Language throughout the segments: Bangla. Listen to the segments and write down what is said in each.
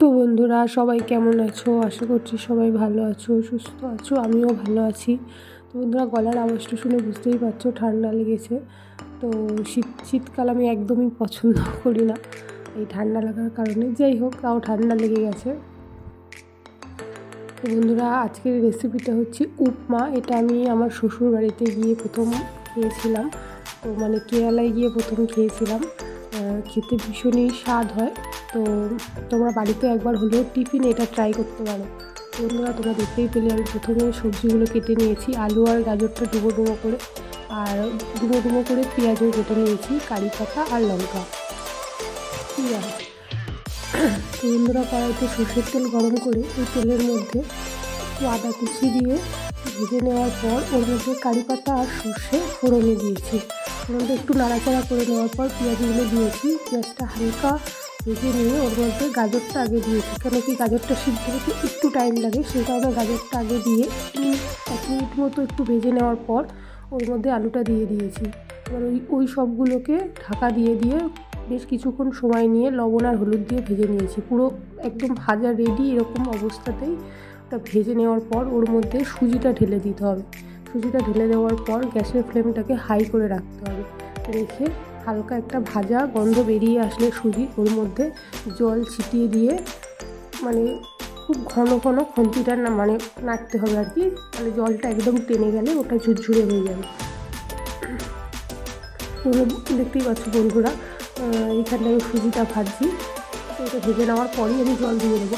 তো বন্ধুরা সবাই কেমন আছো? আশা করছি সবাই ভালো আছো, সুস্থ আছো। আমিও ভালো আছি। তো বন্ধুরা, গলার আওয়াজটা শুনে বুঝতেই পারছো ঠান্ডা লেগেছে। তো শীতকাল আমি একদমই পছন্দ করি না এই ঠান্ডা লাগার কারণে। যাই হোক, তাও ঠান্ডা লেগে গেছে। তো বন্ধুরা, আজকের রেসিপিটা হচ্ছে উপমা। এটা আমি আমার শ্বশুর বাড়িতে গিয়ে প্রথম খেয়েছিলাম। তো কেরালায় গিয়ে প্রথম খেয়েছিলাম। খেতে ভীষণই স্বাদ হয়। তো তোমরা বাড়িতে একবার হলেও টিফিন এটা ট্রাই করতে পারো। বন্ধুরা, তোমরা দেখতেই পেলে আমি প্রথমে সবজিগুলো কেটে নিয়েছি। আলু আর গাজরটা ডুবো ডুবো করে, আর ডুবো ডুবো করে পেঁয়াজও কেটে নিয়েছি, কারি পাতা আর লঙ্কা। ঠিক আছে। তো বন্ধুরা, কড়াইতে সর্ষের তেল গরম করে ওই তেলের মধ্যে একটু আদা কুচি দিয়ে ভেজে নেওয়ার পর ওর মধ্যে কারি পাতা আর সর্ষে ফোড়নে দিয়েছি। ওর মধ্যে একটু নাড়াচাড়া করে নেওয়ার পর পেঁয়াজগুলো দিয়েছি। পেঁয়াজটা হালকা ভেজে নিয়ে ওর মধ্যে গাজরটা আগে দিয়েছি, কেন কি গাজরটা সিদ্ধ হতে একটু টাইম লাগে, সেই কারণে গাজরটা আগে দিয়ে 1 মিনিট মতো একটু ভেজে নেওয়ার পর ওর মধ্যে আলুটা দিয়ে দিয়েছি। এবার ওই সবগুলোকে ঢাকা দিয়ে বেশ কিছুক্ষণ সময় নিয়ে লবণ আর হলুদ দিয়ে ভেজে নিয়েছি। পুরো একদম ভাজা রেডি এরকম অবস্থাতেই ওটা ভেজে নেওয়ার পর ওর মধ্যে সুজিটা ঢেলে দিতে হবে। সুজিটা ঢেলে দেওয়ার পর গ্যাসের ফ্লেমটাকে হাই করে রাখতে হবে। রেখে হালকা একটা ভাজা গন্ধ বেরিয়ে আসলে সুজি ওর মধ্যে জল ছিটিয়ে দিয়ে খুব ঘন ঘন খন্তিটা নাড়তে হবে আর কি। তাহলে জলটা একদম টেনে গেলে ওটা ঝুরঝুরে হয়ে যাবে। তোমরা দেখতেই পাচ্ছ বন্ধুরা, এইখানটা আমি সুজিটা ভাজছি। তো এটা ভেজে নেওয়ার পরই আমি জল দিয়ে দেবো।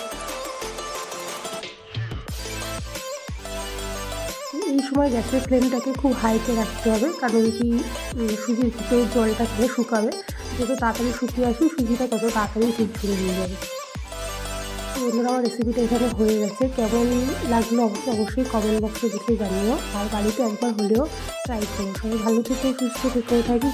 এই সময় গ্যাসের ফ্লেমটাকে খুব হাইতে রাখতে হবে, কারণ কি সুজির ভিতরে জলটা খেয়ে শুকাবে। যত তাড়াতাড়ি শুকিয়ে আসবে সুজিটা তত তাড়াতাড়ি ঝুরঝুরে হয়ে যাবে। বন্ধুরা, আমার রেসিপিটা এখানে হয়ে গেছে। কেমন লাগলো অবশ্যই কমেন্ট বক্সে লিখে জানিও, আর বাড়িতে একবার হলেও ট্রাই করো। সবাই ভালো থেকো, সুস্থ থেকো, থাকি।